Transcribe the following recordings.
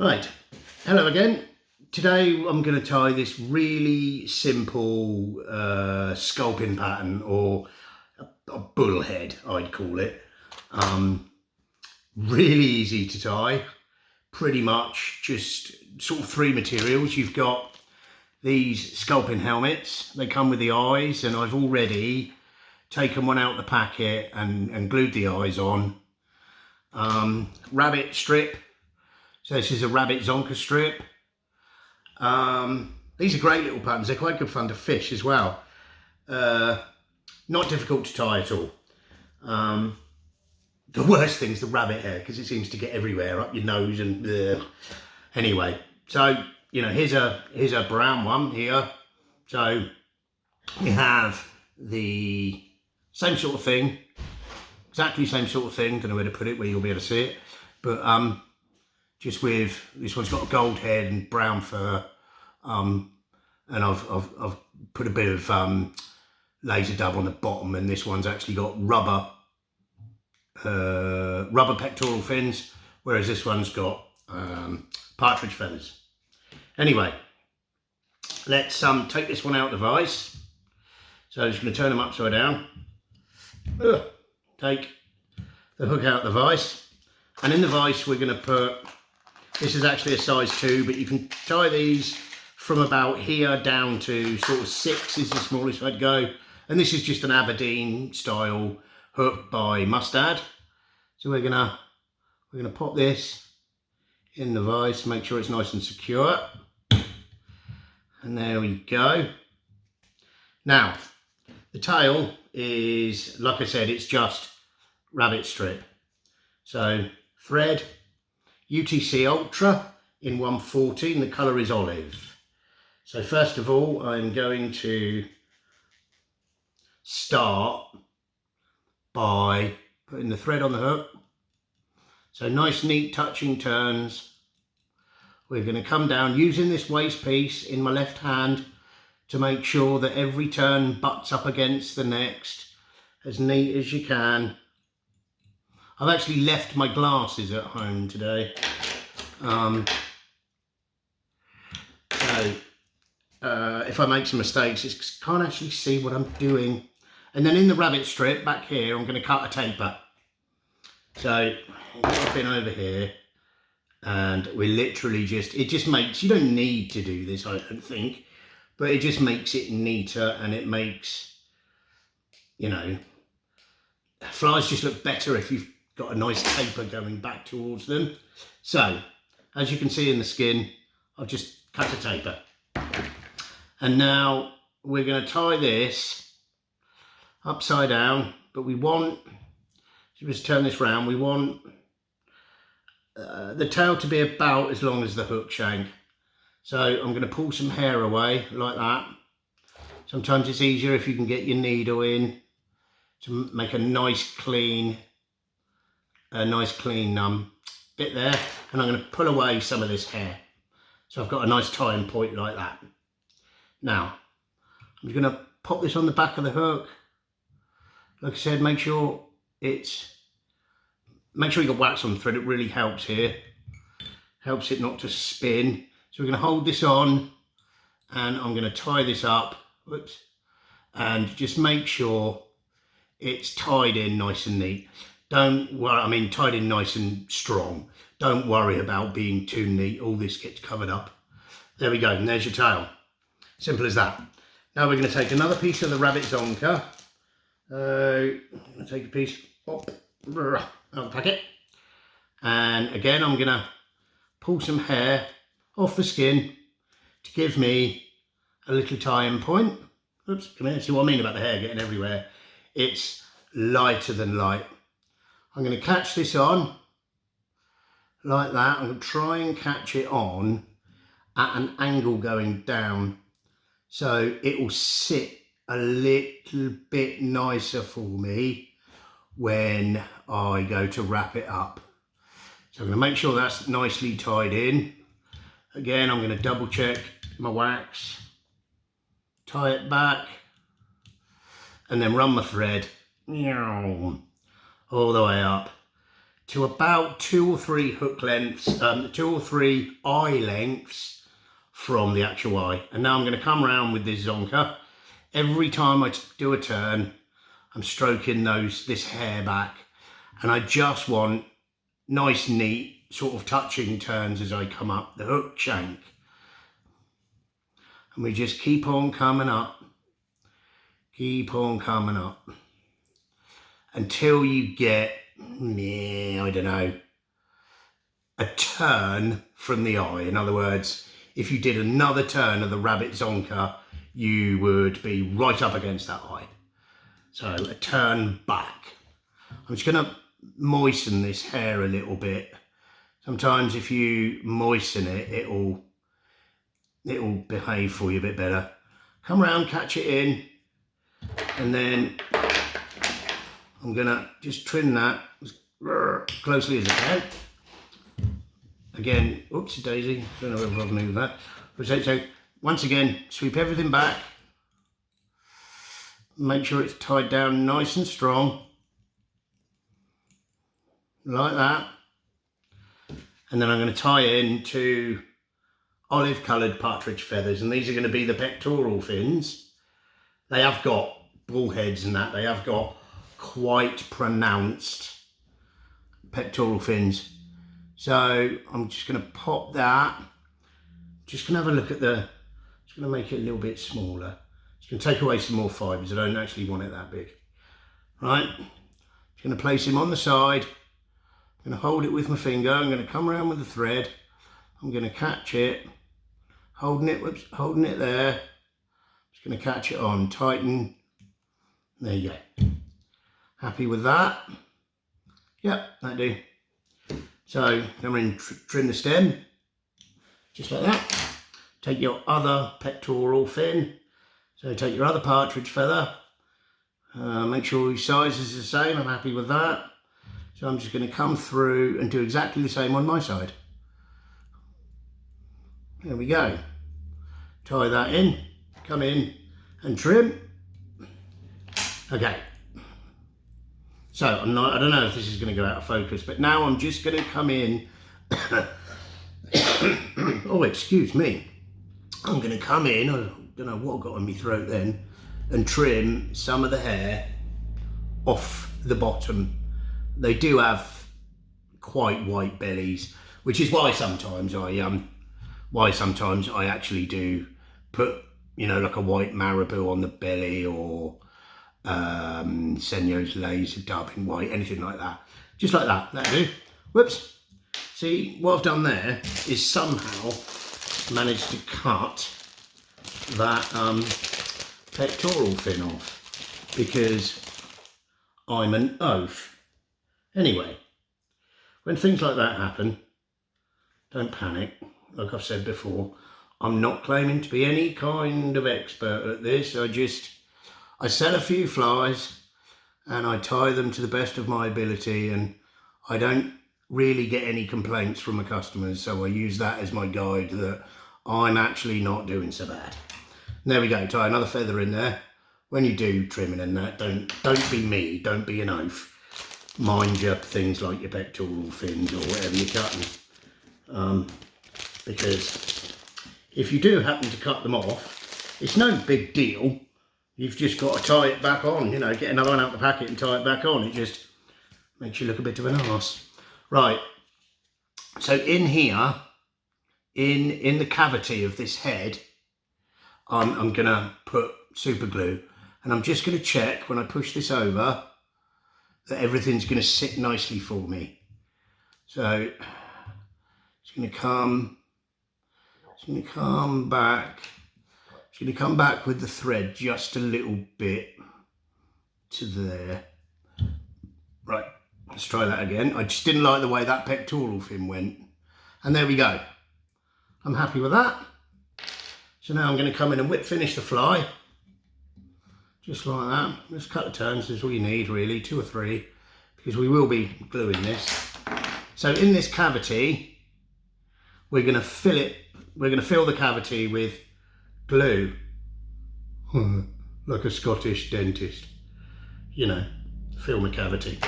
Right, hello again. Today I'm going to tie this really simple sculpin pattern, or a bullhead I'd call it. Really easy to tie, pretty much just sort of three materials. You've got these sculpin helmets, they come with the eyes, and I've already taken one out of the packet and glued the eyes on. Rabbit strip. So this is a rabbit zonker strip. These are great little patterns. They're quite good fun to fish as well. Not difficult to tie at all. The worst thing's the rabbit hair, because it seems to get everywhere, up your nose and anyway. So here's a brown one here. So we have the same sort of thing, exactly same sort of thing. Don't know where to put it, where you'll be able to see it, but just with this one's got a gold head and brown fur, and I've put a bit of laser dub on the bottom, and this one's actually got rubber pectoral fins, whereas this one's got partridge feathers. Anyway, let's take this one out of the vise. So I'm just going to turn them upside down. Take the hook out of the vise, and in the vise we're going to put, this is actually a size 2, but you can tie these from about here down to sort of 6 is the smallest I'd go. And this is just an Aberdeen style hook by Mustad. So we're gonna pop this in the vise, make sure it's nice and secure. And there we go. Now, the tail is, like I said, it's just rabbit strip. So thread, UTC Ultra in 114, the colour is olive. So first of all, I'm going to start by putting the thread on the hook. So nice, neat touching turns. We're going to come down using this waist piece in my left hand to make sure that every turn butts up against the next, as neat as you can. I've actually left my glasses at home today. If I make some mistakes, I can't actually see what I'm doing. And then in the rabbit strip back here, I'm going to cut a taper. So up in over here, and we literally it just makes, you don't need to do this, I don't think, but it just makes it neater, and it makes, flies just look better if you've got a nice taper going back towards them. So as you can see in the skin, I've just cut a taper. And now we're going to tie this upside down, but we want, just turn this round, we want the tail to be about as long as the hook shank. So I'm going to pull some hair away like that. Sometimes it's easier if you can get your needle in to make a nice clean bit there. And I'm going to pull away some of this hair. So I've got a nice tying point like that. Now, I'm going to pop this on the back of the hook. Like I said, make sure you got wax on the thread. It really helps here. Helps it not to spin. So we're going to hold this on, and I'm going to tie this up. Whoops. And just make sure it's tied in nice and neat. Don't worry, tied in nice and strong. Don't worry about being too neat. All this gets covered up. There we go, and there's your tail. Simple as that. Now we're going to take another piece of the rabbit zonker. I'm going to take a piece out of the packet. And again, I'm going to pull some hair off the skin to give me a little tying point. Oops, come here, see what I mean about the hair getting everywhere. It's lighter than light. I'm going to catch this on like that. I'm going to try and catch it on at an angle going down, so it will sit a little bit nicer for me when I go to wrap it up. So I'm going to make sure that's nicely tied in. Again, I'm going to double check my wax, tie it back, and then run my thread all the way up. to about 2 or 3 hook lengths, 2 or 3 eye lengths from the actual eye. And now I'm going to come around with this zonker. Every time I do a turn, I'm stroking this hair back, and I just want nice, neat, sort of touching turns as I come up the hook shank. And we just keep on coming up, until you get, I don't know, a turn from the eye. In other words, if you did another turn of the rabbit zonker, you would be right up against that eye. So a turn back. I'm just going to moisten this hair a little bit. Sometimes if you moisten it, it'll behave for you a bit better. Come around, catch it in, and then I'm going to just trim that as closely as I can. Again, oopsie daisy, don't know if I've moved that. So once again, sweep everything back. Make sure it's tied down nice and strong. Like that. And then I'm going to tie in 2 olive coloured partridge feathers, and these are going to be the pectoral fins. They have got bull heads and that, they have got quite pronounced pectoral fins. So I'm just going to pop that. Just going to have a look at just going to make it a little bit smaller. Just going to take away some more fibres. I don't actually want it that big. Right, just going to place him on the side. I'm going to hold it with my finger. I'm going to come around with the thread. I'm going to catch it, holding it there. Just going to catch it on, tighten. There you go. Happy with that? Yep, that do. So come in, trim the stem, just like that. Take your other pectoral fin. So take your other partridge feather. Make sure your size is the same. I'm happy with that. So I'm just going to come through and do exactly the same on my side. There we go. Tie that in, come in and trim. Okay. So I don't know if this is going to go out of focus, but now I'm just going to come in. Oh, excuse me. I'm going to come in, I don't know what I got on my throat then, and trim some of the hair off the bottom. They do have quite white bellies, which is why sometimes I actually do put, like a white marabou on the belly, or Senyo's laser dub in white, anything like that. Just like that, that'll do. Whoops. See, what I've done there is somehow managed to cut that pectoral fin off, because I'm an oaf. Anyway, when things like that happen, don't panic. Like I've said before, I'm not claiming to be any kind of expert at this. I sell a few flies and I tie them to the best of my ability, and I don't really get any complaints from my customers, so I use that as my guide that I'm actually not doing so bad. And there we go, tie another feather in there. When you do trimming and that, don't be me, don't be an oaf. Mind your things like your pectoral fins or whatever you're cutting. Because if you do happen to cut them off, it's no big deal. You've just got to tie it back on, get another one out the packet and tie it back on. It just makes you look a bit of an arse. Right, so in here, in the cavity of this head, I'm going to put super glue, and I'm just going to check when I push this over that everything's going to sit nicely for me. So it's going to come back. It's going to come back with the thread just a little bit to there. Right, let's try that again. I just didn't like the way that pectoral fin went. And there we go. I'm happy with that. So now I'm going to come in and whip finish the fly. Just like that. Just cut the turns, is all you need really, 2 or 3, because we will be gluing this. So in this cavity, we're going to fill the cavity with glue. Like a Scottish dentist. Fill my cavity.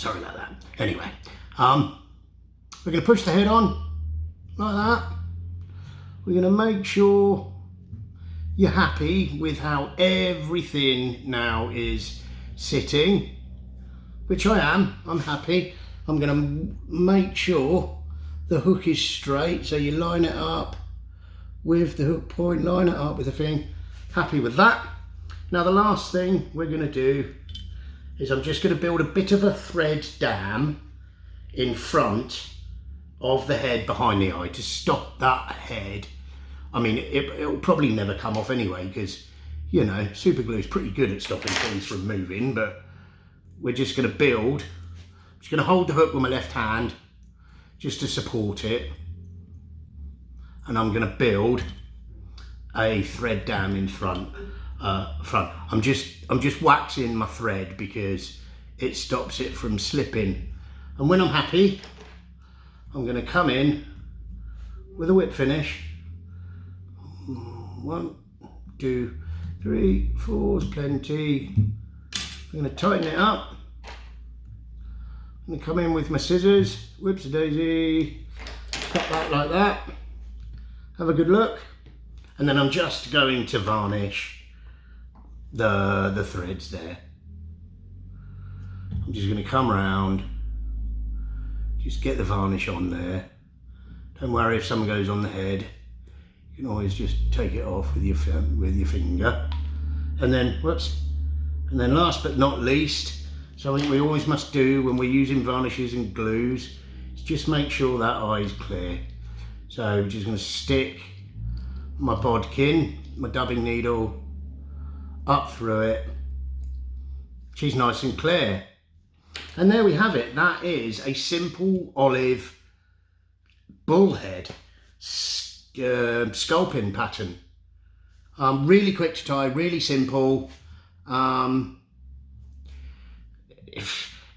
Sorry about that. Anyway, we're going to push the head on like that. We're going to make sure you're happy with how everything now is sitting, which I am. I'm happy. I'm going to make sure the hook is straight, so you line it up with the hook point, line it up with the thing. Happy with that. Now the last thing we're going to do is I'm just going to build a bit of a thread dam in front of the head behind the eye to stop that head. I mean, it'll probably never come off anyway, because, you know, super glue is pretty good at stopping things from moving, but we're just going to build. I'm just going to hold the hook with my left hand just to support it, and I'm going to build a thread dam in front. I'm just waxing my thread because it stops it from slipping. And when I'm happy, I'm going to come in with a whip finish. 1, 2, 3, 4 is plenty. I'm going to tighten it up. I'm going to come in with my scissors, whips-a-daisy, cut that like that. Have a good look. And then I'm just going to varnish the threads there. I'm just going to come around, just get the varnish on there. Don't worry if some goes on the head. You can always just take it off with your finger. And then, whoops. And then last but not least, something we always must do when we're using varnishes and glues is just make sure that eye is clear. So I'm just going to stick my bodkin, my dubbing needle, up through it. She's nice and clear. And there we have it. That is a simple olive bullhead sculpin pattern. Really quick to tie, really simple.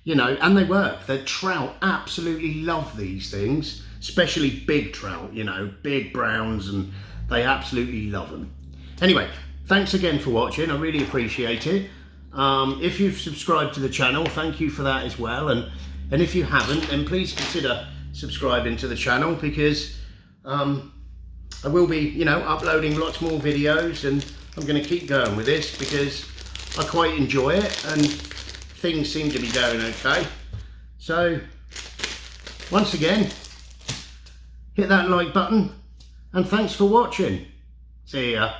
You know, and they work. The trout absolutely love these things, especially big trout, you know, big browns, and they absolutely love them. Anyway, thanks again for watching. I really appreciate it. If you've subscribed to the channel, thank you for that as well. And if you haven't, then please consider subscribing to the channel, because I will be, you know, uploading lots more videos, and I'm going to keep going with this because I quite enjoy it and things seem to be going okay. So once again, hit that like button and thanks for watching. See ya.